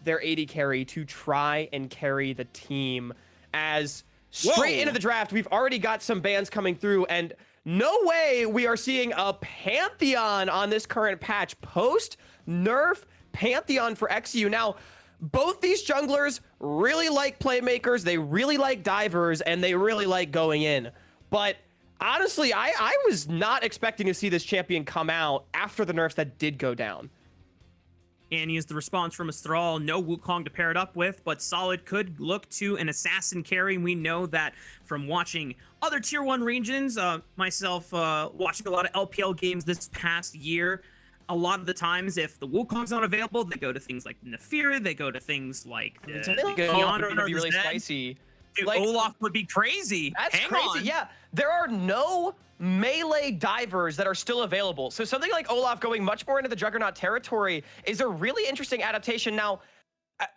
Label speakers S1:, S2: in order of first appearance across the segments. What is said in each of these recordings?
S1: their AD carry to try and carry the team. As straight into the draft, we've already got some bans coming through, and no way we are seeing a Pantheon on this current patch. Post-nerf Pantheon for eXyu. Now, both these junglers really like playmakers, they really like divers, and they really like going in. But honestly, I was not expecting to see this champion come out after the nerfs that did go down.
S2: And he is the response from Estral. No Wukong to pair it up with, but Solid could look to an assassin carry. We know that from watching other tier 1 regions, myself watching a lot of LPL games this past year, a lot of the times if the Wukong's not available, they go to things like Nefira, they go to things like the
S1: Kiana would be really spicy.
S2: Dude,
S1: like,
S2: Olaf would be crazy.
S1: That's
S2: Hang
S1: crazy.
S2: on.
S1: Yeah, there are no melee divers that are still available. So something like Olaf going much more into the Juggernaut territory is a really interesting adaptation. Now,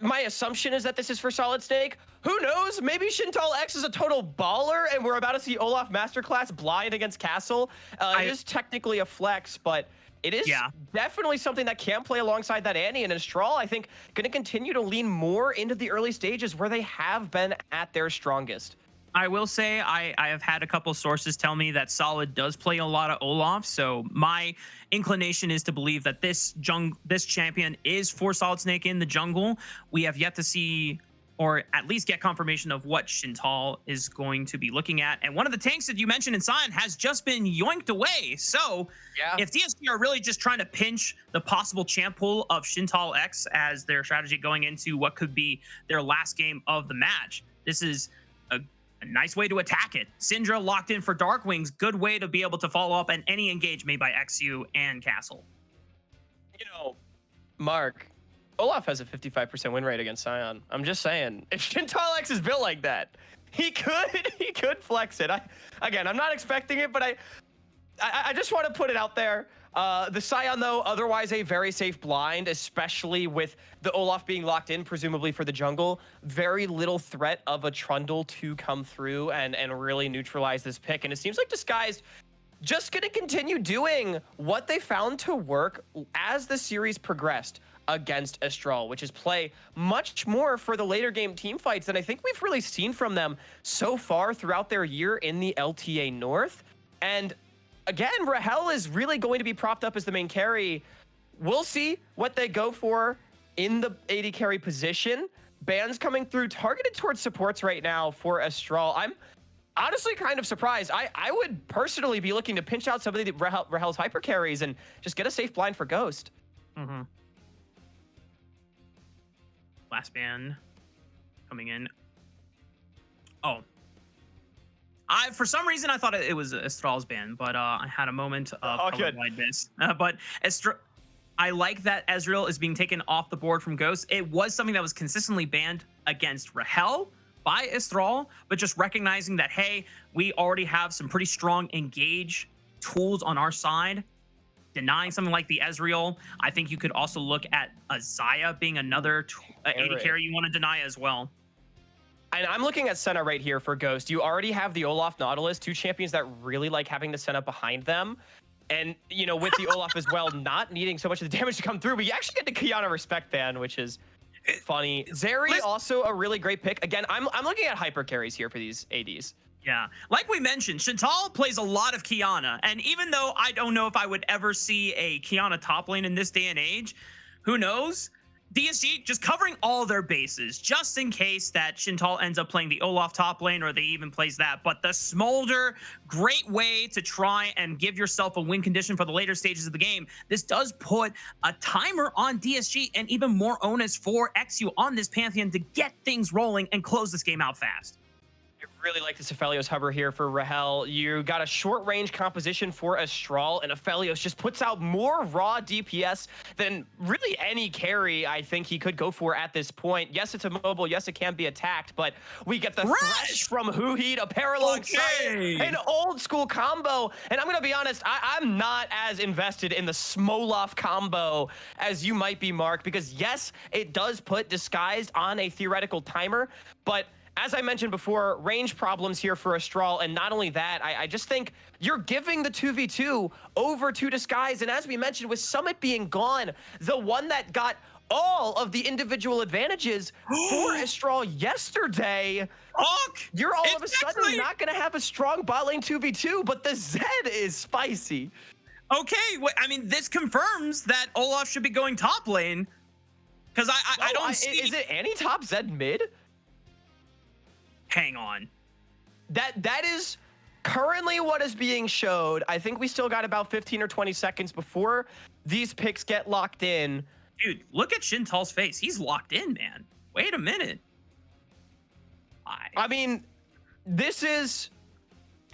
S1: my assumption is that this is for SolidSnake. Who knows? Maybe Shintalx is a total baller and we're about to see Olaf Masterclass blind against Castle. It is technically a flex, but it is definitely something that can play alongside that Annie, and Estral, I think, going to continue to lean more into the early stages where they have been at their strongest.
S2: I will say I have had a couple sources tell me that Solid does play a lot of Olaf, so my inclination is to believe that this champion is for SolidSnake in the jungle. We have yet to see, or at least get confirmation of what Shintalx is going to be looking at. And one of the tanks that you mentioned in Sion has just been yoinked away. So if DSG are really just trying to pinch the possible champ pool of Shintalx as their strategy going into what could be their last game of the match, this is a nice way to attack it. Syndra locked in for Darkwings. Good way to be able to follow up on any engage made by eXyu and Castle.
S1: You know, Mark, Olaf has a 55% win rate against Sion. I'm just saying, if Shintalx is built like that, he could flex it. Again, I'm not expecting it, but I just want to put it out there. The Sion, though, otherwise a very safe blind, especially with the Olaf being locked in, presumably for the jungle. Very little threat of a Trundle to come through and really neutralize this pick. And it seems like Disguised just going to continue doing what they found to work as the series progressed against Estral, which is play much more for the later game team fights than I think we've really seen from them so far throughout their year in the LTA North. And again, Rahel is really going to be propped up as the main carry. We'll see what they go for in the AD carry position. Bans coming through targeted towards supports right now for Estral. I'm honestly kind of surprised. I would personally be looking to pinch out some of the Rahel's hyper carries and just get a safe blind for Ghost.
S2: Last ban coming in. For some reason, I thought it was Estral's ban, but I had a moment of colorblindness. But I like that Ezreal is being taken off the board from Ghost. It was something that was consistently banned against Rahel by Estral, but just recognizing that, hey, we already have some pretty strong engage tools on our side. Denying something like the Ezreal, I think you could also look at a Xayah being another AD carry you want to deny as well.
S1: And I'm looking at Senna right here for Ghost. You already have the Olaf Nautilus, two champions that really like having the Senna behind them. And, you know, with the Olaf as well, not needing so much of the damage to come through, but you actually get the Kiana Respect ban, which is funny. Zeri, also a really great pick. Again, I'm looking at hyper carries here for these ADs.
S2: Yeah, like we mentioned, Shintalx plays a lot of Kiana, and even though I don't know if I would ever see a Kiana top lane in this day and age, who knows? DSG just covering all their bases, just in case that Shintalx ends up playing the Olaf top lane, or they even plays that. But the Smolder, great way to try and give yourself a win condition for the later stages of the game. This does put a timer on DSG and even more onus for eXyu on this Pantheon to get things rolling and close this game out fast.
S1: Really like this Aphelios hover here for Rahel. You got a short range composition for Estral, and Aphelios just puts out more raw DPS than really any carry I think he could go for at this point. Yes, it's a mobile. Yes, it can be attacked, but we get the thresh from Huhi to pair alongside an old school combo. And I'm going to be honest, I'm not as invested in the Smoloff combo as you might be, Mark, because yes, it does put Disguised on a theoretical timer, but as I mentioned before, range problems here for Estral, and not only that, I just think you're giving the 2v2 over to Disguise, and as we mentioned, with Summit being gone, the one that got all of the individual advantages for Estral yesterday. You're all of a sudden not going to have a strong bot lane 2v2, but the Zed is spicy.
S2: Okay, I mean, this confirms that Olaf should be going top lane. Because I don't see...
S1: Is it any top Zed mid?
S2: Hang on.
S1: That is currently what is being showed. I think we still got about 15 or 20 seconds before these picks get locked in.
S2: Dude, look at Shintal's face. He's locked in, man. Wait a minute.
S1: I mean, this is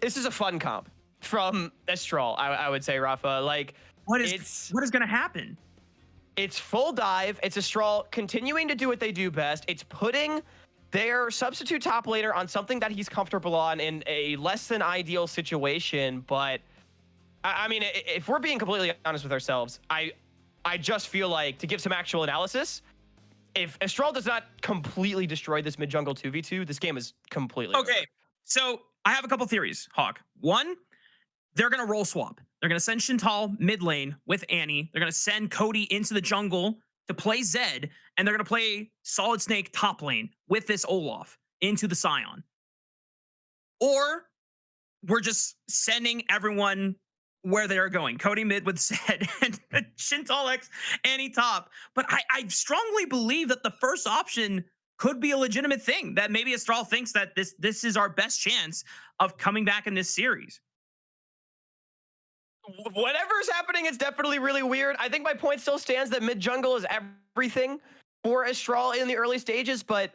S1: a fun comp from Estral, I would say, Raafaa. Like,
S2: what is going to happen?
S1: It's full dive. It's Estral continuing to do what they do best. It's putting their substitute top laner on something that he's comfortable on in a less than ideal situation. But I mean, if we're being completely honest with ourselves, I just feel like, to give some actual analysis, if Estral does not completely destroy this mid-jungle 2v2, this game is completely
S2: okay.
S1: over.
S2: So I have a couple theories, Hawk. One, they're going to role swap. They're going to send Shintal mid lane with Annie. They're going to send Cody into the jungle to play Zed, and they're going to play SolidSnake top lane with this Olaf into the Scion. Or we're just sending everyone where they're going. Cody mid with Zed and Shintalx Annie top. But I strongly believe that the first option could be a legitimate thing, that maybe Estral thinks that this is our best chance of coming back in this series.
S1: Whatever's happening, it's definitely really weird. I think my point still stands that mid jungle is everything for Estral in the early stages, but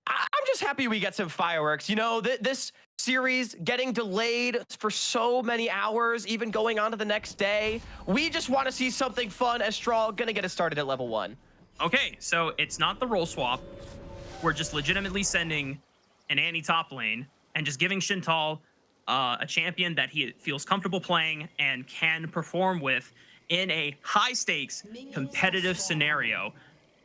S1: I'm just happy we get some fireworks. You know, this series getting delayed for so many hours, even going on to the next day. We just want to see something fun. Estral gonna get us started at level 1.
S2: Okay, so it's not the role swap. We're just legitimately sending an Annie top lane and just giving Shintal a champion that he feels comfortable playing and can perform with in a high-stakes competitive scenario.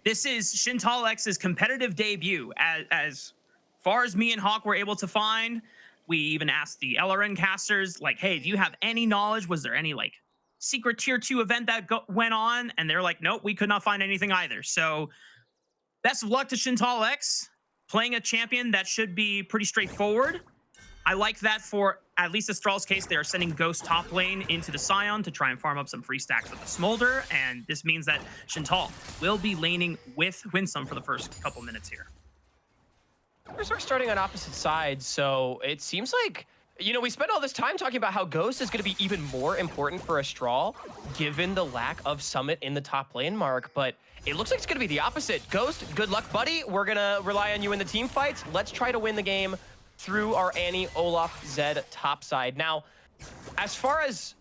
S2: This is Shintalx's competitive debut. As far as me and Hawk were able to find, we even asked the LRN casters, like, hey, do you have any knowledge? Was there any, like, secret tier 2 event that went on? And they're like, nope, we could not find anything either. So best of luck to Shintalx, playing a champion that should be pretty straightforward. I like that for at least Estral's case. They are sending Ghost top lane into the Scion to try and farm up some free stacks with the Smolder, and this means that Shintal will be laning with Winsome for the first couple minutes here.
S1: We're starting on opposite sides, so it seems like, you know, we spent all this time talking about how Ghost is going to be even more important for Estral, given the lack of Summit in the top lane, Mark, but it looks like it's going to be the opposite. Ghost, good luck, buddy. We're going to rely on you in the team fights. Let's try to win the game through our Annie, Olaf, Zed top side. Now, as far as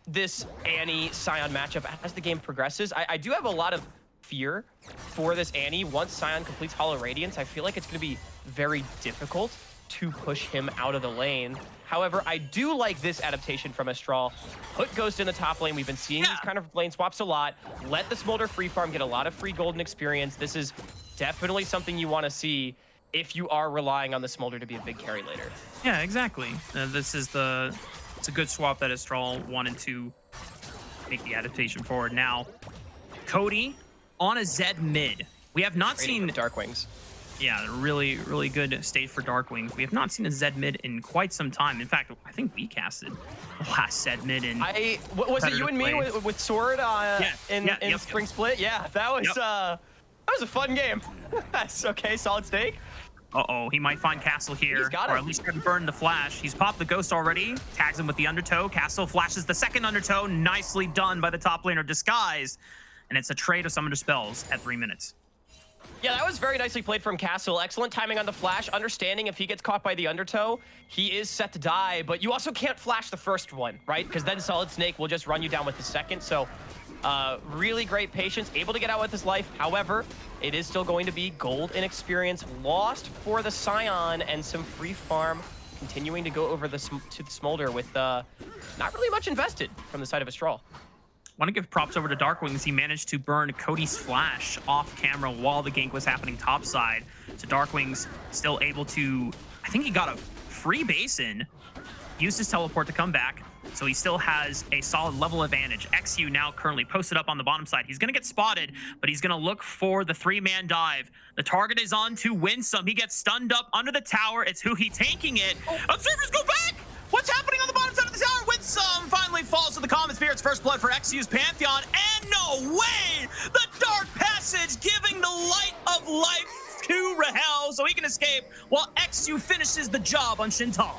S1: this Annie Scion matchup, as the game progresses, I do have a lot of fear for this Annie. Once Scion completes Hollow Radiance, I feel like it's going to be very difficult to push him out of the lane. However, I do like this adaptation from Estral. Put Ghost in the top lane. We've been seeing these kind of lane swaps a lot. Let the Smolder free farm, get a lot of free golden experience. This is definitely something you want to see if you are relying on the Smolder to be a big carry later.
S2: Yeah, exactly. It's a good swap that Estral wanted to make the adaptation forward. Now, Cody on a Zed mid. We have not seen
S1: Darkwings.
S2: Yeah, really, really good state for Darkwings. We have not seen a Zed mid in quite some time. In fact, I think we casted the last Zed mid in.
S1: Was it you and me with Sword in Spring Split? Yeah, that was a fun game. That's okay, SolidSnake.
S2: Uh-oh, he might find Castle here, or at least can burn the flash. He's popped the Ghost already, tags him with the Undertow. Castle flashes the second Undertow, nicely done by the top laner Disguise, and it's a trade of Summoner Spells at 3 minutes.
S1: Yeah, that was very nicely played from Castle. Excellent timing on the flash, understanding if he gets caught by the Undertow, he is set to die, but you also can't flash the first one, right? Because then SolidSnake will just run you down with the second, so really great patience, able to get out with his life. However, it is still going to be gold and experience lost for the Scion, and some free farm continuing to go over to the Smolder with not really much invested from the side of Estral.
S2: Want to give props over to Darkwings. He managed to burn Cody's flash off camera while the gank was happening topside. So Darkwings still able to, I think he got a free base in used his teleport to come back, so he still has a solid level advantage. eXyu now currently posted up on the bottom side. He's going to get spotted, but he's going to look for the 3-man dive. The target is on to Winsome. He gets stunned up under the tower. It's Huhi taking it. Observers go back! What's happening on the bottom side of the tower? Winsome finally falls to the Common Spirit's first blood for eXyu's Pantheon. And no way! The Dark Passage giving the light of life to Rahel so he can escape while eXyu finishes the job on Shintalx.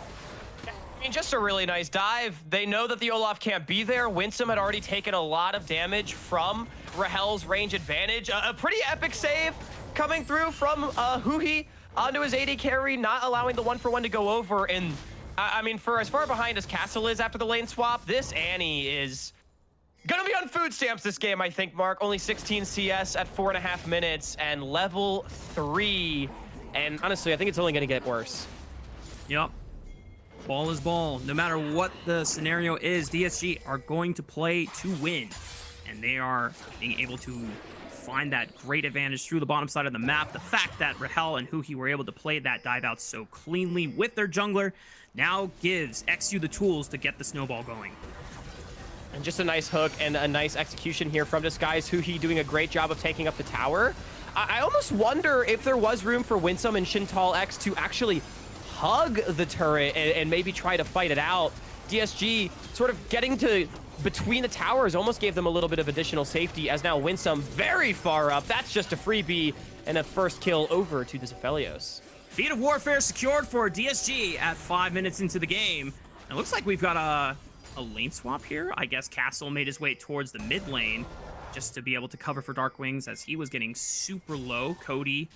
S1: I mean, just a really nice dive. They know that the Olaf can't be there. Winsome had already taken a lot of damage from Rahel's range advantage. A pretty epic save coming through from Huhi onto his AD carry, not allowing the 1-for-1 to go over. And I mean, for as far behind as Castle is after the lane swap, this Annie is gonna be on food stamps this game, I think, Mark. Only 16 CS at 4.5 minutes and level 3. And honestly, I think it's only gonna get worse.
S2: Yep. Ball is ball. No matter what the scenario is, DSG are going to play to win. And they are being able to find that great advantage through the bottom side of the map. The fact that Rahel and Huhi were able to play that dive out so cleanly with their jungler now gives eXyu the tools to get the snowball going.
S1: And just a nice hook and a nice execution here from Disguise. Huhi doing a great job of taking up the tower. I almost wonder if there was room for Winsome and Shintalx to actually hug the turret and maybe try to fight it out. DSG sort of getting to between the towers almost gave them a little bit of additional safety, as now Winsome very far up. That's just a freebie and a first kill over to the Zephelios.
S2: Feat of Warfare secured for DSG at 5 minutes into the game. It looks like we've got a lane swap here. I guess Castle made his way towards the mid lane just to be able to cover for Darkwings as he was getting super low. Cody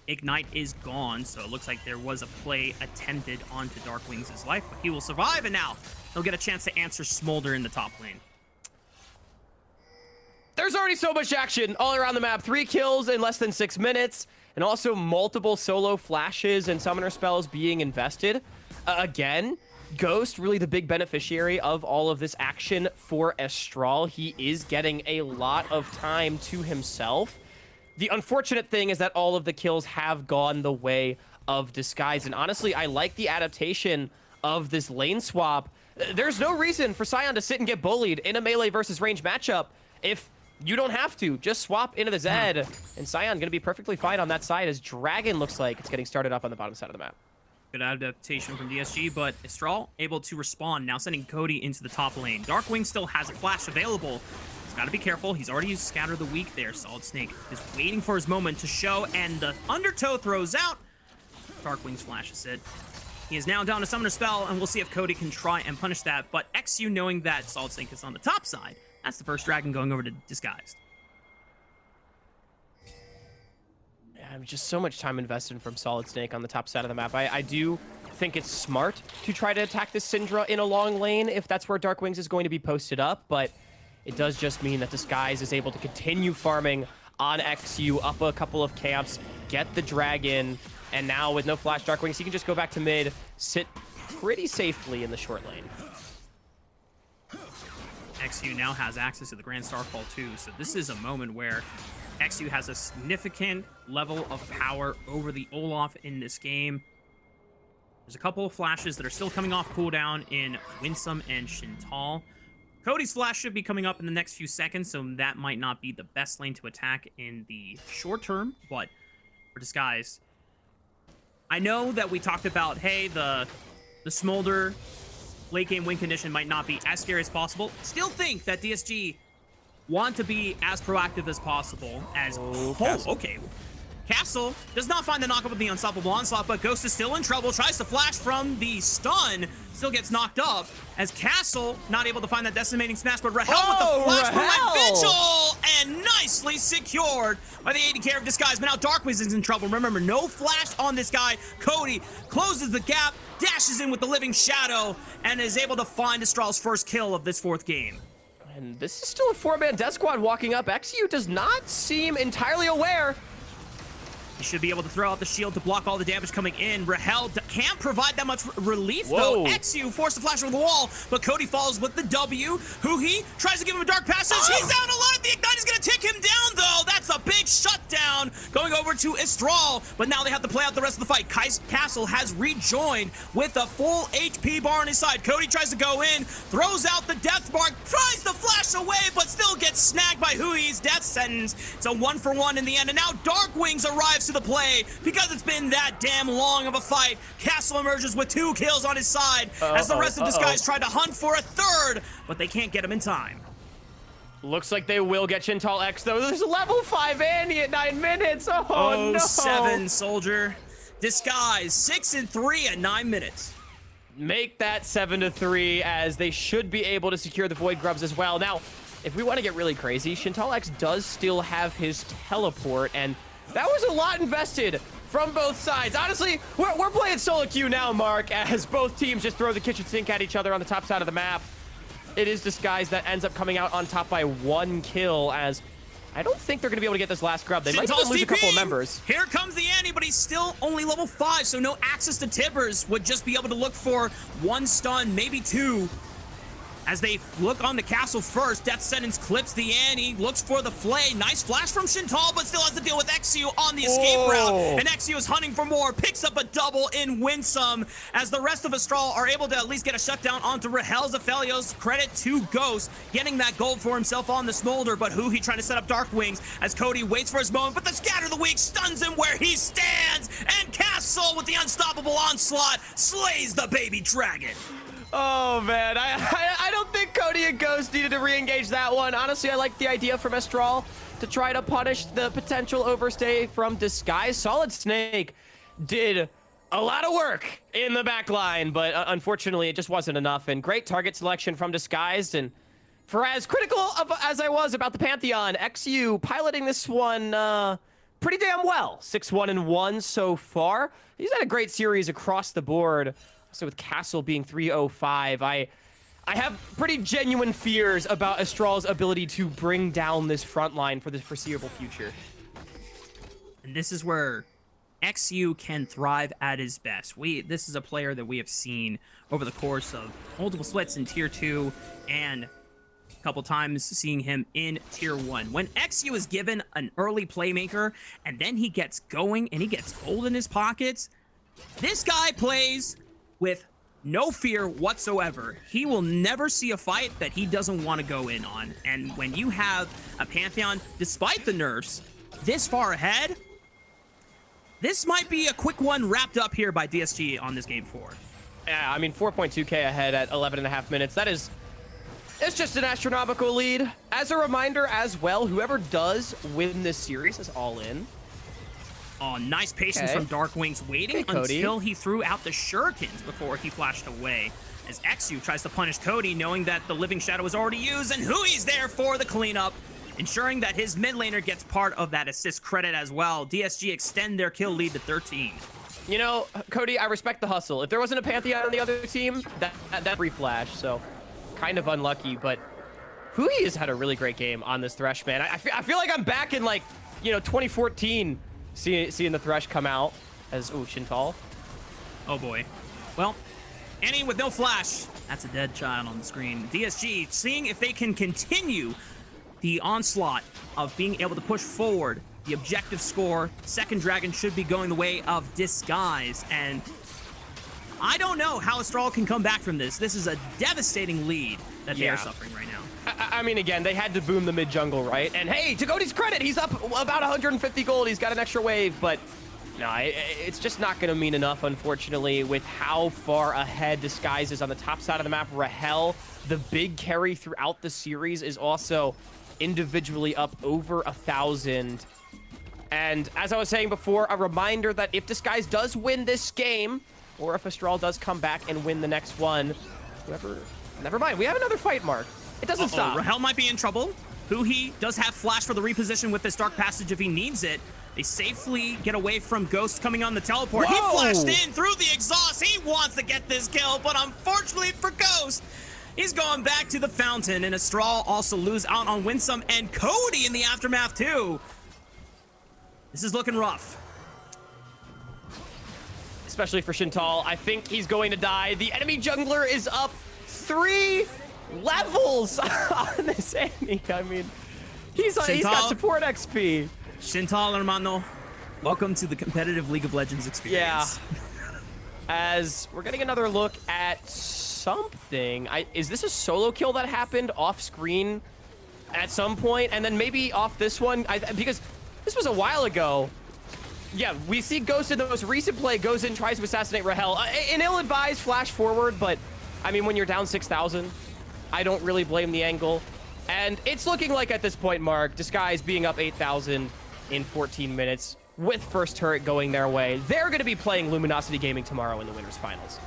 S2: Ignite is gone, so it looks like there was a play attempted onto Darkwings' life, but he will survive, and now he'll get a chance to answer Smolder in the top lane.
S1: There's already so much action all around the map. 3 kills in less than 6 minutes, and also multiple solo flashes and summoner spells being invested. Again, Ghost really the big beneficiary of all of this action for Estral. He is getting a lot of time to himself. The unfortunate thing is that all of the kills have gone the way of Disguise. And honestly, I like the adaptation of this lane swap. There's no reason for Sion to sit and get bullied in a melee versus range matchup if you don't have to. Just swap into the Zed. And Sion going to be perfectly fine on that side as Dragon looks like it's getting started up on the bottom side of the map.
S2: Good adaptation from DSG, but Estral able to respond, now sending Cody into the top lane. Darkwing still has a flash available. He's got to be careful. He's already used Scatter the Weak there. SolidSnake is waiting for his moment to show, and the Undertow throws out. Darkwing's flashes it. He is now down to Summoner Spell, and we'll see if Cody can try and punish that. But eXyu, knowing that SolidSnake is on the top side, that's the first Dragon going over to Disguised.
S1: Just so much time invested from SolidSnake on the top side of the map. I do think it's smart to try to attack this Syndra in a long lane if that's where Darkwings is going to be posted up, but it does just mean that Disguise is able to continue farming on eXyu, up a couple of camps, get the dragon, and now with no flash Darkwings, he can just go back to mid, sit pretty safely in the short lane.
S2: eXyu now has access to the Grand Starfall too, so this is a moment where eXyu has a significant level of power over the Olaf in this game. There's a couple of flashes that are still coming off cooldown in Winsome and Shintalx. Cody's flash should be coming up in the next few seconds, so that might not be the best lane to attack in the short term, but for Disguise, I know that we talked about, hey, the Smolder late game win condition might not be as scary as possible. Still think that DSG want to be as proactive as possible as... okay. Castle does not find the knockup with the Unstoppable Onslaught, but Ghost is still in trouble, tries to flash from the stun, still gets knocked up, as Castle not able to find that decimating smash, but Rahel with the flash from my Vigil, and nicely secured by the AD carry of Disguise, but now Darkwings is in trouble. Remember, no flash on this guy. Cody closes the gap, dashes in with the Living Shadow, and is able to find Estral's first kill of this 4th game.
S1: And this is still a 4-man death squad walking up. eXyu does not seem entirely aware
S2: He should be able to throw out the shield to block all the damage coming in. Rahel can't provide that much relief, though. eXyu forced to flash over the wall, but Cody falls with the W. Huhi tries to give him a dark passage. He's down alive. The Ignite is going to take him down, though. That's a big shutdown going over to Estral, but now they have to play out the rest of the fight. Castle has rejoined with a full HP bar on his side. Cody tries to go in, throws out the death mark, tries to flash away, but still gets snagged by Huhi's death sentence. It's a 1-for-1 in the end, and now Darkwings arrives to the play because it's been that damn long of a fight. Castle emerges with 2 kills on his side as the rest of this guys try to hunt for a third, but they can't get him in time.
S1: Looks like they will get Shintalx, though. There's a level 5 Annie at 9 minutes. Oh, no.
S2: 7, Soldier. Disguise, 6-3 at 9 minutes.
S1: Make that 7-3, as they should be able to secure the Void Grubs as well. Now, if we want to get really crazy, Shintalx does still have his teleport, and that was a lot invested from both sides. Honestly, we're playing solo queue now, Mark, as both teams just throw the kitchen sink at each other on the top side of the map. It is Disguise that ends up coming out on top by 1 kill, as I don't think they're going to be able to get this last grub. They might even lose a couple of members.
S2: Here comes the Annie, but he's still only level 5, so no access to Tibbers. Would just be able to look for 1 stun, maybe 2. As they look on the Castle first, Death Sentence clips the Annie, looks for the Flay. Nice flash from Shintalx, but still has to deal with eXyu on the escape route. And eXyu is hunting for more, picks up a double in Winsome, as the rest of Estral are able to at least get a shutdown onto Rahel's Aphelios. Credit to Ghost, getting that gold for himself on the Smolder, but Huhi trying to set up Darkwings as Cody waits for his moment, but the Scatter the Weak stuns him where he stands, and Castle with the unstoppable onslaught slays the baby dragon.
S1: Oh, man. I don't think Cody and Ghost needed to re-engage that one. Honestly, I like the idea from Estral to try to punish the potential overstay from Disguise. SolidSnake did a lot of work in the back line, but unfortunately, it just wasn't enough. And great target selection from Disguise. And for as critical as I was about the Pantheon, eXyu piloting this one pretty damn well. 6-1-1 so far. He's had a great series across the board. So with Castle being 305, I have pretty genuine fears about Estral's ability to bring down this front line for the foreseeable future.
S2: And this is where eXyu can thrive at his best. This is a player that we have seen over the course of multiple splits in Tier 2 and a couple times seeing him in Tier 1. When eXyu is given an early playmaker and then he gets going and he gets gold in his pockets, this guy plays with no fear whatsoever. He will never see a fight that he doesn't want to go in on. And when you have a Pantheon, despite the nerfs, this far ahead, this might be a quick one wrapped up here by DSG on this game 4.
S1: Yeah, I mean, 4.2k ahead at 11.5 minutes. It's just an astronomical lead. As a reminder as well, whoever does win this series is all in.
S2: Oh, nice patience from Darkwings, waiting until he threw out the shurikens before he flashed away. As eXyu tries to punish Cody, knowing that the Living Shadow was already used, and Hui's there for the cleanup, ensuring that his mid laner gets part of that assist credit as well. DSG extend their kill lead to 13.
S1: You know, Cody, I respect the hustle. If there wasn't a Pantheon on the other team, that free flash, so kind of unlucky, but Huhi has had a really great game on this Thresh, man. I feel like I'm back in, like, you know, 2014. Seeing the Thresh come out as, Shintalx.
S2: Oh boy. Well, Annie with no flash. That's a dead child on the screen. DSG seeing if they can continue the onslaught of being able to push forward the objective score. Second dragon should be going the way of Disguise. And I don't know how Estral can come back from this. This is a devastating lead that they are suffering right now.
S1: I mean, again, they had to boom the mid-jungle, right? And hey, to Cody's credit, he's up about 150 gold. He's got an extra wave, but no, it's just not going to mean enough, unfortunately, with how far ahead Disguise is on the top side of the map. Rahel, the big carry throughout the series, is also individually up over 1,000. And as I was saying before, a reminder that if Disguise does win this game, or if Estral does come back and win the next one, never mind. We have another fight, Mark. It doesn't stop.
S2: Rahel might be in trouble. Huhi does have flash for the reposition with this Dark Passage if he needs it. They safely get away from Ghost coming on the teleport. Whoa. He flashed in through the exhaust. He wants to get this kill, but unfortunately for Ghost, he's going back to the fountain, and Estral also lose out on Winsome and Cody in the aftermath too. This is looking rough.
S1: especially for Shintalx. I think he's going to die. The enemy jungler is up 3 levels on this enemy. I mean, he's got support XP.
S2: Shintalx, hermano, welcome to the competitive League of Legends experience.
S1: Yeah. As we're getting another look at something. Is this a solo kill that happened off screen at some point? And then maybe off this one? Because this was a while ago. Yeah, we see Ghost in the most recent play, goes in, tries to assassinate Rahel. An ill-advised flash forward, but I mean, when you're down 6,000, I don't really blame the angle. And it's looking like at this point, Mark, Disguise being up 8,000 in 14 minutes with first turret going their way. They're going to be playing Luminosity Gaming tomorrow in the Winners Finals.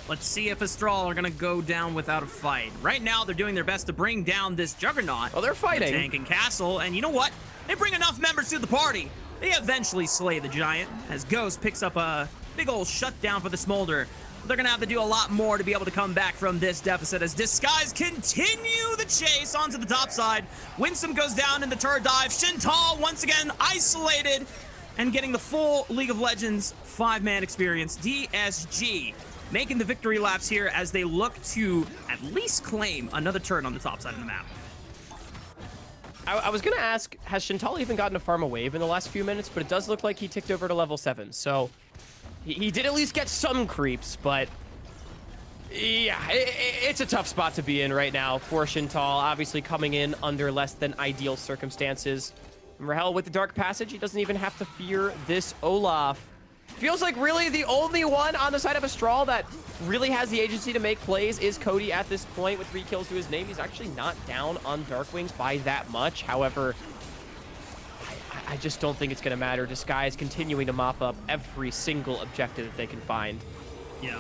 S2: Let's see if Estral are going to go down without a fight. Right now, they're doing their best to bring down this juggernaut.
S1: Oh, they're fighting.
S2: The tank and castle, and you know what? They bring enough members to the party. They eventually slay the giant as Ghost picks up a big old shutdown for the Smolder. They're going to have to do a lot more to be able to come back from this deficit as Disguise continue the chase onto the top side. Winsome goes down in the turret dive. Shintalx once again isolated and getting the full League of Legends 5-man experience. DSG making the victory laps here as they look to at least claim another turret on the top side of the map.
S1: I was going to ask, has Shintalx even gotten a farm a wave in the last few minutes? But it does look like he ticked over to level 7. So he did at least get some creeps, but yeah, it's a tough spot to be in right now for Shintalx. Obviously coming in under less than ideal circumstances. Rahel with the Dark Passage, he doesn't even have to fear this Olaf. Feels like really the only one on the side of Estral that really has the agency to make plays is Cody at this point with 3 kills to his name. He's actually not down on Darkwings by that much. However, I just don't think it's going to matter. Disguise continuing to mop up every single objective that they can find.
S2: Yeah.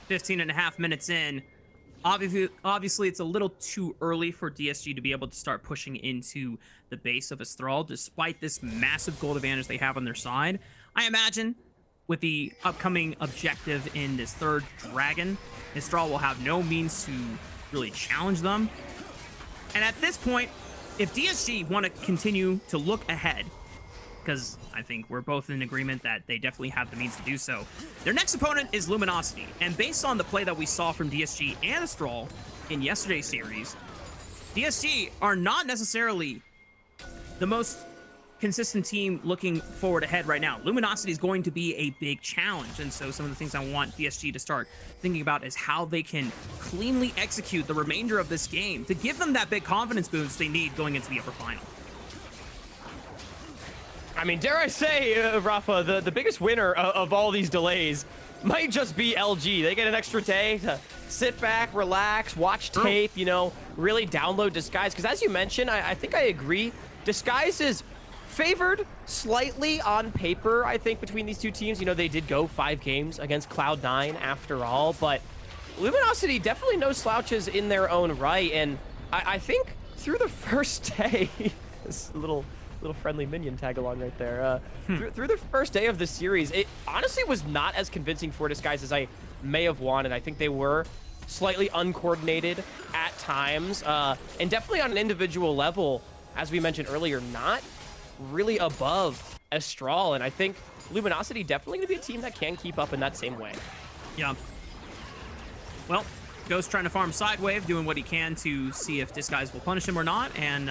S2: 15.5 minutes in. Obviously, it's a little too early for DSG to be able to start pushing into the base of Estral, despite this massive gold advantage they have on their side. I imagine with the upcoming objective in this 3rd dragon, Estral will have no means to really challenge them. And at this point, if DSG want to continue to look ahead, because I think we're both in agreement that they definitely have the means to do so, their next opponent is Luminosity. And based on the play that we saw from DSG and Estral in yesterday's series, DSG are not necessarily the most consistent team looking forward ahead right now. Luminosity is going to be a big challenge, and so some of the things I want DSG to start thinking about is how they can cleanly execute the remainder of this game to give them that big confidence boost they need going into the upper final.
S1: I mean, dare I say, Raafaa, the biggest winner of all these delays might just be LG. They get an extra day to sit back, relax, watch tape, you know, really download Disguise. Because as you mentioned, I think I agree, Disguise is favored slightly on paper, I think, between these two teams. You know, they did go 5 games against Cloud9 after all, but Luminosity definitely no slouches in their own right. And I think through the first day, this little friendly minion tag along right there. Through the first day of the series, it honestly was not as convincing for Disguise as I may have wanted. I think they were slightly uncoordinated at times, and definitely on an individual level, as we mentioned earlier, not really above Estral. And I think Luminosity definitely going to be a team that can keep up in that same way.
S2: Yeah. Well, Ghost trying to farm Sidewave, doing what he can to see if Disguise will punish him or not, and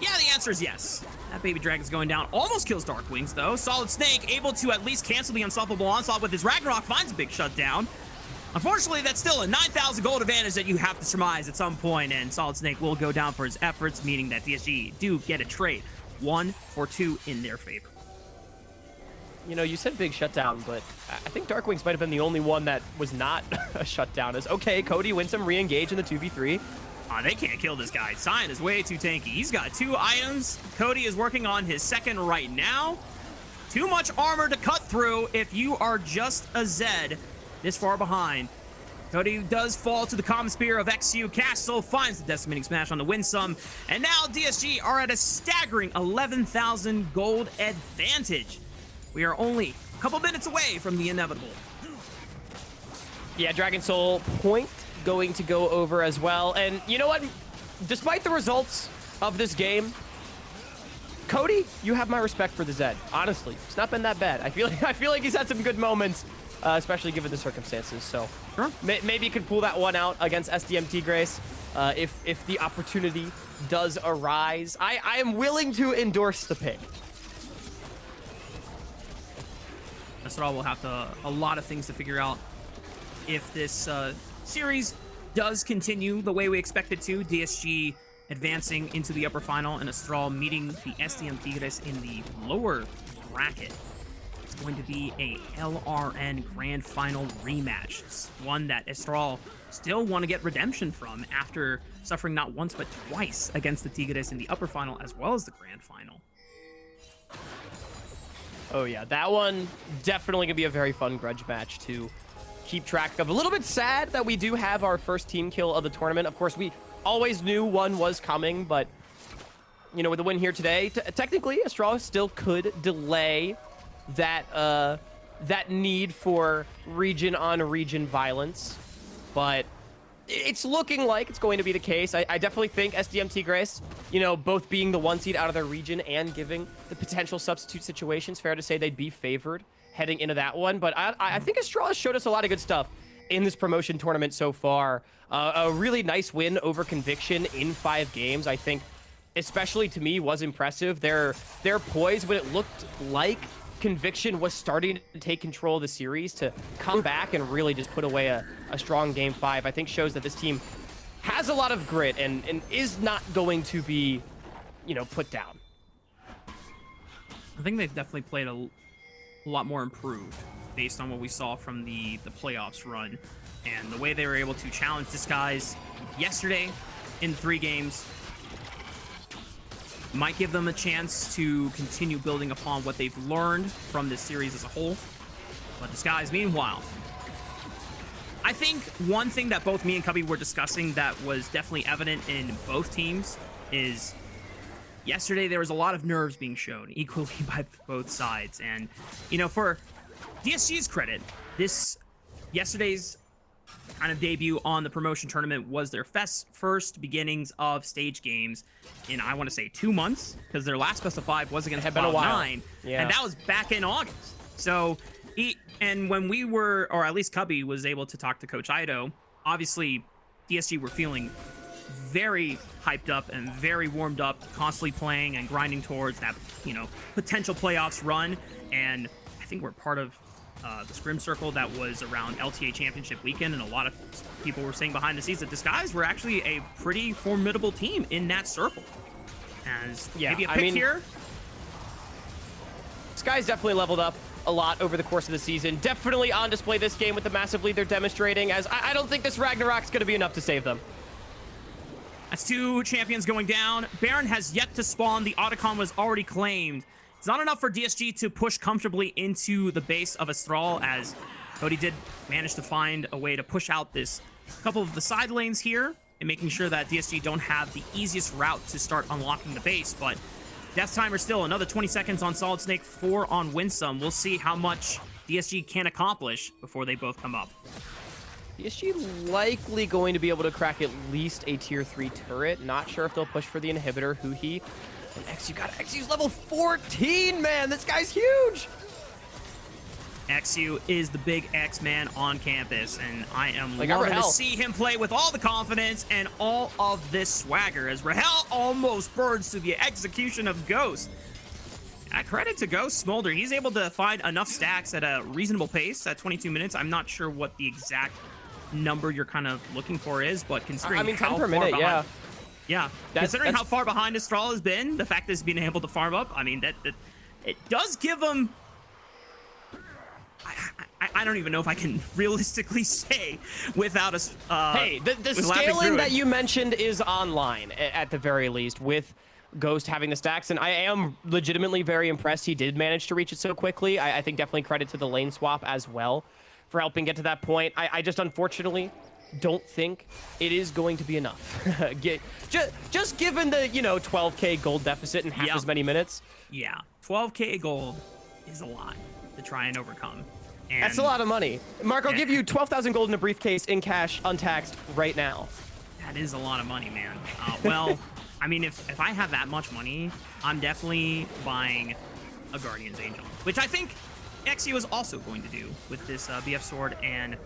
S2: yeah, the answer is yes. That baby dragon's going down. Almost kills Darkwings, though. SolidSnake able to at least cancel the unstoppable onslaught with his Ragnarok, finds a big shutdown. Unfortunately, that's still a 9,000 gold advantage that you have to surmise at some point, and SolidSnake will go down for his efforts, meaning that DSG do get a trade. 1 for 2 in their favor.
S1: You know, you said big shutdown, but I think Darkwings might have been the only one that was not a shutdown. As okay, Cody, Winsome re-engage in the 2v3.
S2: They can't kill this guy. Sion is way too tanky. He's got 2 items. Cody is working on his 2nd right now. Too much armor to cut through if you are just a Zed this far behind. Cody does fall to the common spear of eXyu. Castle finds the decimating smash on the Winsome. And now DSG are at a staggering 11,000 gold advantage. We are only a couple minutes away from the inevitable.
S1: Yeah, Dragon Soul point going to go over as well. And you know what? Despite the results of this game, Cody, you have my respect for the Zed. Honestly, it's not been that bad. I feel like he's had some good moments, especially given the circumstances. So
S2: sure.
S1: Maybe you could pull that one out against SDMT Grace if the opportunity does arise. I am willing to endorse the pick.
S2: Estral will have a lot of things to figure out if this series does continue the way we expect it to. DSG advancing into the upper final and Estral meeting the SDM Tigres in the lower bracket. It's going to be a LRN grand final rematch. It's one that Estral still want to get redemption from after suffering not once but twice against the Tigres in the upper final as well as the grand final.
S1: Oh yeah, that one definitely gonna be a very fun grudge match to keep track of. A little bit sad that we do have our first team kill of the tournament. Of course, we always knew one was coming, but you know, with the win here today, technically Estral still could delay that that need for region on region violence, but it's looking like it's going to be the case. I definitely think SDMT Grace, you know, both being the 1 seed out of their region and giving the potential substitute situations, fair to say they'd be favored heading into that one. But I think Estral has showed us a lot of good stuff in this promotion tournament so far. A really nice win over Conviction in 5 games, I think, especially to me, was impressive. Their poise when it looked like Conviction was starting to take control of the series to come back and really just put away a strong game 5, I think shows that this team has a lot of grit and is not going to be, you know, put down.
S2: I think they've definitely played a lot more improved based on what we saw from the playoffs run and the way they were able to challenge Disguise yesterday in 3 games. Might give them a chance to continue building upon what they've learned from this series as a whole. But Disguise, meanwhile, I think one thing that both me and Cubby were discussing that was definitely evident in both teams is yesterday there was a lot of nerves being shown equally by both sides. And, you know, for DSG's credit, yesterday's kind of debut on the promotion tournament was their first beginnings of stage games in, I want to say, 2 months, because their last best of 5 was against Cloud9, and that was back in August. So, and when we were, or at least Cubby was able to talk to Coach Ido, obviously DSG were feeling very hyped up and very warmed up, constantly playing and grinding towards that, you know, potential playoffs run. And I think we're part of the scrim circle that was around LTA championship weekend, and a lot of people were saying behind the scenes that Disguise were actually a pretty formidable team in that circle. As maybe a pick here.
S1: Disguise definitely leveled up a lot over the course of the season. Definitely on display this game with the massive lead they're demonstrating, as I don't think this Ragnarok's going to be enough to save them.
S2: That's 2 champions going down. Baron has yet to spawn. The Otacon was already claimed. It's not enough for DSG to push comfortably into the base of Estral, as Cody did manage to find a way to push out this couple of the side lanes here and making sure that DSG don't have the easiest route to start unlocking the base. But death timer still another 20 seconds on SolidSnake, 4 on Winsome. We'll see how much DSG can accomplish before they both come up.
S1: DSG likely going to be able to crack at least a tier 3 turret. Not sure if they'll push for the inhibitor. Huhi. And eXyu's level 14, man. This guy's huge.
S2: eXyu is the big X-man on campus, and I am loving to see him play with all the confidence and all of this swagger, as Rahel almost burns to the execution of Ghost. Credit to Ghost Smolder. He's able to find enough stacks at a reasonable pace at 22 minutes. I'm not sure what the exact number you're kind of looking for is, but considering how far behind... Yeah, considering how far behind Estral has been, the fact that he's been able to farm up, I mean, that it does give him... I don't even know if I can realistically say without a...
S1: hey, the scaling that you mentioned is online, at the very least, with Ghost having the stacks, and I am legitimately very impressed he did manage to reach it so quickly. I think definitely credit to the lane swap as well for helping get to that point. I just unfortunately don't think it is going to be enough. just given the, you know, 12k gold deficit in half as many minutes.
S2: Yeah, 12k gold is a lot to try and overcome. And
S1: that's a lot of money. Mark, I'll give you 12,000 gold in a briefcase in cash, untaxed, right now.
S2: That is a lot of money, man. Well, I mean, if I have that much money, I'm definitely buying a Guardian's Angel, which I think eXyu is also going to do with this BF sword and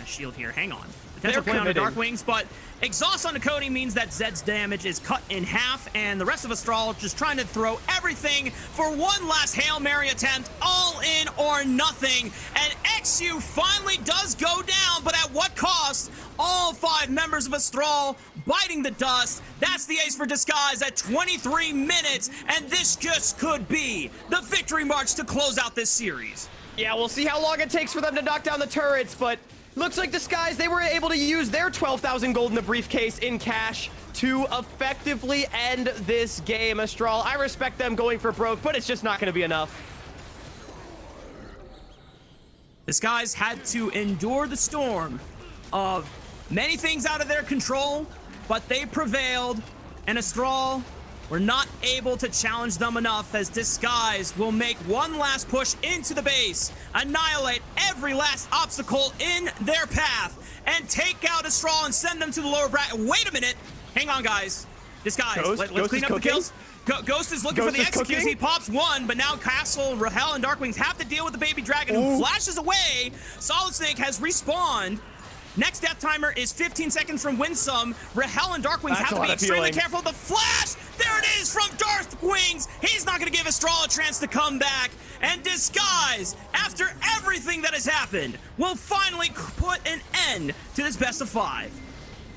S2: a shield here. Hang on. Potential play on the Darkwings, but exhaust on the cody means that Zed's damage is cut in half, and the rest of Estral just trying to throw everything for one last Hail Mary attempt, all in or nothing. And eXyu finally does go down, but at what cost? All 5 members of Estral biting the dust. That's the ace for disguise at 23 minutes, and this just could be the victory march to close out this series.
S1: Yeah, we'll see how long it takes for them to knock down the turrets, but looks like Disguise, they were able to use their 12,000 gold in the briefcase in cash to effectively end this game. Estral, I respect them going for broke, but it's just not going to be enough.
S2: Disguise had to endure the storm of many things out of their control, but they prevailed, and Estral were not able to challenge them enough, as Disguise will make one last push into the base, annihilate every last obstacle in their path, and take out Estral and send them to the lower bracket. Wait a minute. Hang on, guys. Disguise, let's clean up the kills. Ghost is looking for the executes. He pops one, but now Castle, Rahel, and Darkwings have to deal with the baby dragon who flashes away. SolidSnake has respawned. Next death timer is 15 seconds from Winsome. Rahel and Darkwings have to be extremely careful. The flash! There it is from Darkwings! He's not going to give Estral a chance to come back. And Disguise, after everything that has happened, will finally put an end to this best of 5.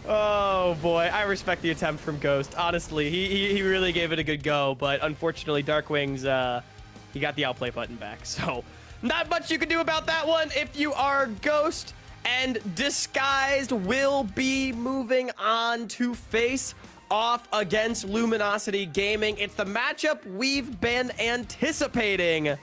S1: Oh boy, I respect the attempt from Ghost. Honestly, he really gave it a good go, but unfortunately Darkwings, he got the outplay button back. So, not much you can do about that one if you are Ghost. And Disguised will be moving on to face off against Luminosity Gaming. It's the matchup we've been anticipating.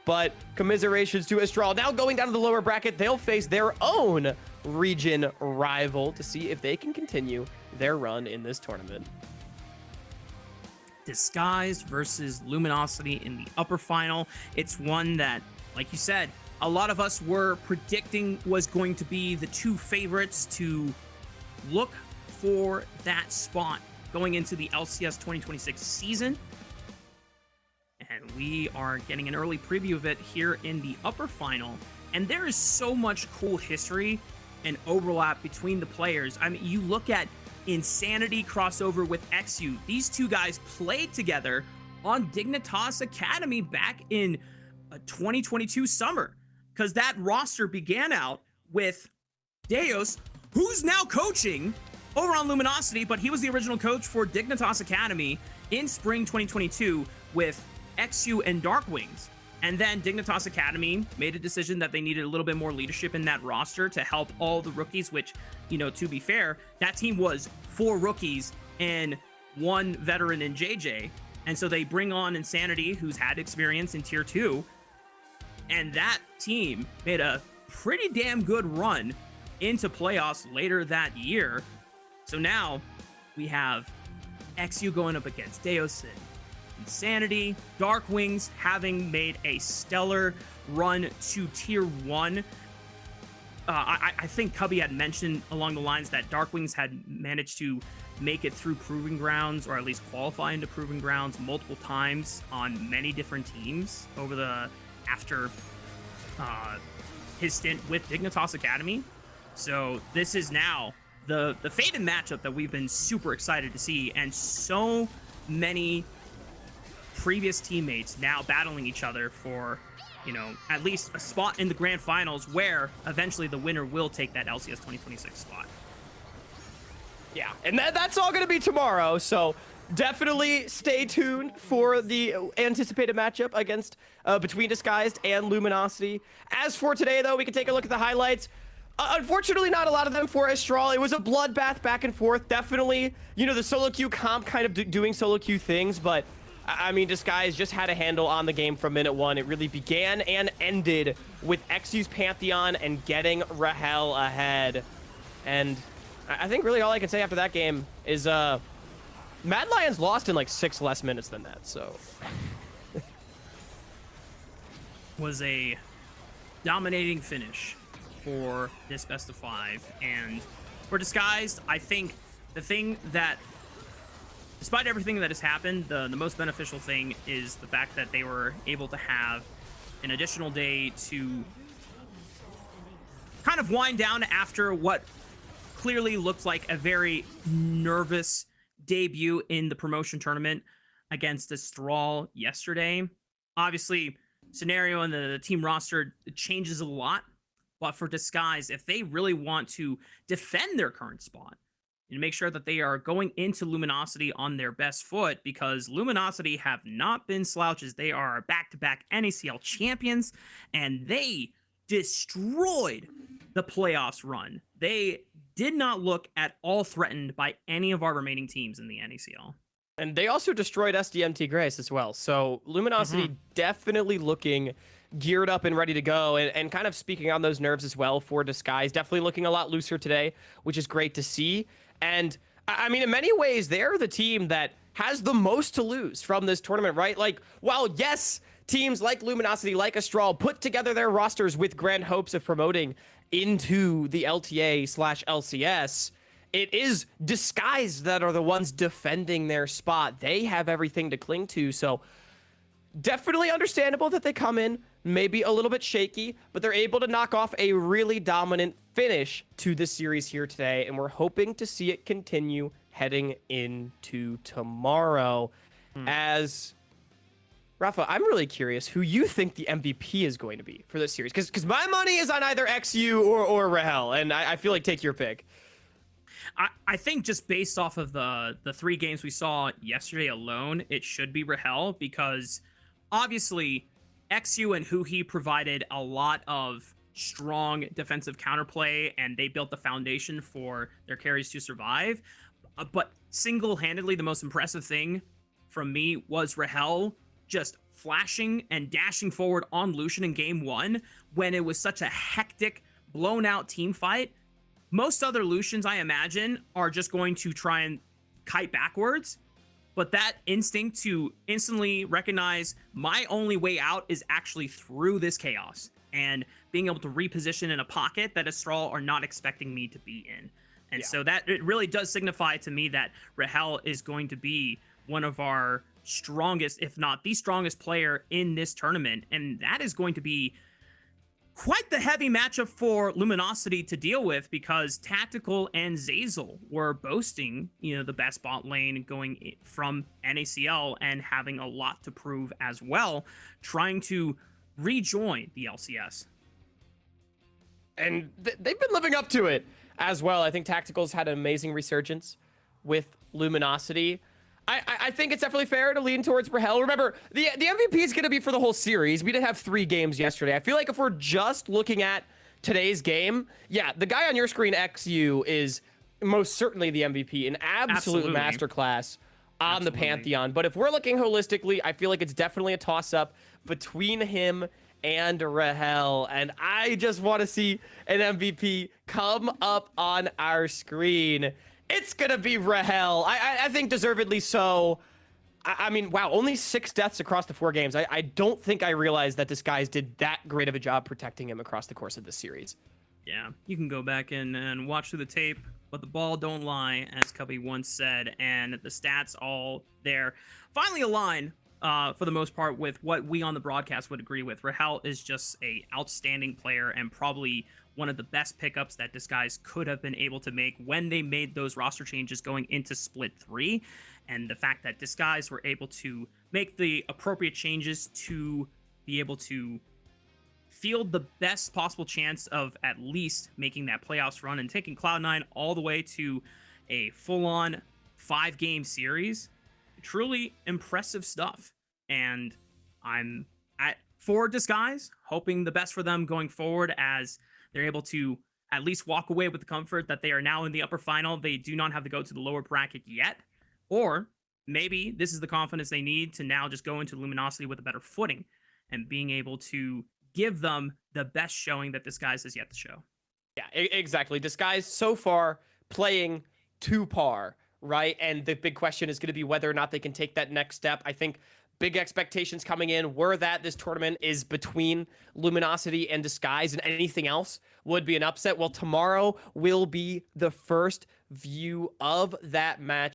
S1: But commiserations to Estral. Now going down to the lower bracket, they'll face their own region rival to see if they can continue their run in this tournament.
S2: Disguised versus Luminosity in the upper final. It's one that, like you said, a lot of us were predicting was going to be the 2 favorites to look for that spot going into the LCS 2026 season. And we are getting an early preview of it here in the upper final. And there is so much cool history and overlap between the players. I mean, you look at Insanity crossover with eXyu. These 2 guys played together on Dignitas Academy back in 2022 summer. Because that roster began out with Deus, who's now coaching over on Luminosity, but he was the original coach for Dignitas Academy in spring 2022 with eXyu and Darkwings. And then Dignitas Academy made a decision that they needed a little bit more leadership in that roster to help all the rookies, which, you know, to be fair, that team was 4 rookies and 1 veteran in JJ. And so they bring on Insanity, who's had experience in Tier 2, and that team made a pretty damn good run into playoffs later that year. So now we have eXyu going up against Deus and Insanity. Darkwings having made a stellar run to Tier 1. I think Cubby had mentioned along the lines that Darkwings had managed to make it through Proving Grounds, or at least qualify into Proving Grounds multiple times on many different teams over the after his stint with Dignitas Academy. So this is now the fated matchup that we've been super excited to see, and so many previous teammates now battling each other for, you know, at least a spot in the grand finals, where eventually the winner will take that LCS 2026 spot.
S1: Yeah, and that's all going to be tomorrow, so definitely stay tuned for the anticipated matchup against between Disguised and Luminosity. As for today, though, we can take a look at the highlights. Unfortunately, not a lot of them for Estral. It was a bloodbath back and forth. Definitely, you know, the solo queue comp kind of doing solo queue things, but I mean, Disguise just had a handle on the game from minute 1. It really began and ended with eXyu's Pantheon and getting Rahel ahead. And I think really all I can say after that game is Mad Lions lost in like 6 less minutes than that, so.
S2: Was a dominating finish for this best of 5. And for Disguised, I think the thing that despite everything that has happened, the most beneficial thing is the fact that they were able to have an additional day to kind of wind down after what clearly looked like a very nervous debut in the promotion tournament against Estral yesterday. Obviously, scenario and the team roster changes a lot, but for Disguise, if they really want to defend their current spot and make sure that they are going into Luminosity on their best foot, because Luminosity have not been slouches. They are back-to-back NACL champions, and they destroyed the playoffs run. They did not look at all threatened by any of our remaining teams in the NACL.
S1: And they also destroyed SDMT Grace as well. So Luminosity definitely looking geared up and ready to go, and kind of speaking on those nerves as well for Disguise. Definitely looking a lot looser today, which is great to see. And I mean, in many ways, they're the team that has the most to lose from this tournament, right? Like, while yes, teams like Luminosity, like Estral, put together their rosters with grand hopes of promoting into the LTA/LCS, it is Disguise that are the ones defending their spot. They have everything to cling to, so definitely understandable that they come in maybe a little bit shaky, but they're able to knock off a really dominant finish to this series here today, and we're hoping to see it continue heading into tomorrow. As Raafaa, I'm really curious who you think the MVP is going to be for this series, because my money is on either eXyu or Rahel, and I feel like take your pick.
S2: I think just based off of the 3 games we saw yesterday alone, it should be Rahel, because obviously eXyu and Huhi provided a lot of strong defensive counterplay, and they built the foundation for their carries to survive. But single-handedly, the most impressive thing from me was Rahel just flashing and dashing forward on Lucian in game 1 when it was such a hectic, blown-out team fight. Most other Lucians, I imagine, are just going to try and kite backwards. But that instinct to instantly recognize my only way out is actually through this chaos, and being able to reposition in a pocket that Estral are not expecting me to be in. And so that it really does signify to me that Rahel is going to be one of our strongest, if not the strongest player in this tournament. And that is going to be quite the heavy matchup for Luminosity to deal with, because Tactical and Zeyzal were boasting, the best bot lane going from NACL and having a lot to prove as well, trying to rejoin the LCS.
S1: And they've been living up to it as well. I think Tactical's had an amazing resurgence with Luminosity. I think it's definitely fair to lean towards Rahel. Remember, the MVP is going to be for the whole series. We did have 3 games yesterday. I feel like if we're just looking at today's game, yeah, the guy on your screen, eXyu, is most certainly the MVP, an absolute masterclass on the Pantheon. But if we're looking holistically, I feel like it's definitely a toss-up between him and Rahel, and I just want to see an MVP come up on our screen. It's gonna be Rahel. I think deservedly so. I mean, wow, only 6 deaths across the 4 games. I don't think I realized that Disguise did that great of a job protecting him across the course of this series.
S2: Yeah, you can go back in and watch through the tape, but the ball don't lie, as Cubby once said, and the stats all there. Finally align, for the most part, with what we on the broadcast would agree with. Rahel is just a outstanding player, and probably one of the best pickups that Disguise could have been able to make when they made those roster changes going into Split 3. And the fact that Disguise were able to make the appropriate changes to be able to field the best possible chance of at least making that playoffs run and taking Cloud9 all the way to a full-on 5-game series. Truly impressive stuff. And I'm for Disguise, hoping the best for them going forward, as they're able to at least walk away with the comfort that they are now in the upper final. They do not have to go to the lower bracket yet. Or maybe this is the confidence they need to now just go into Luminosity with a better footing and being able to give them the best showing that Disguise has yet to show.
S1: Yeah, exactly. Disguise so far playing to par, right? And the big question is going to be whether or not they can take that next step. I think big expectations coming in were that this tournament is between Luminosity and Disguise, and anything else would be an upset. Well, tomorrow will be the first view of that match.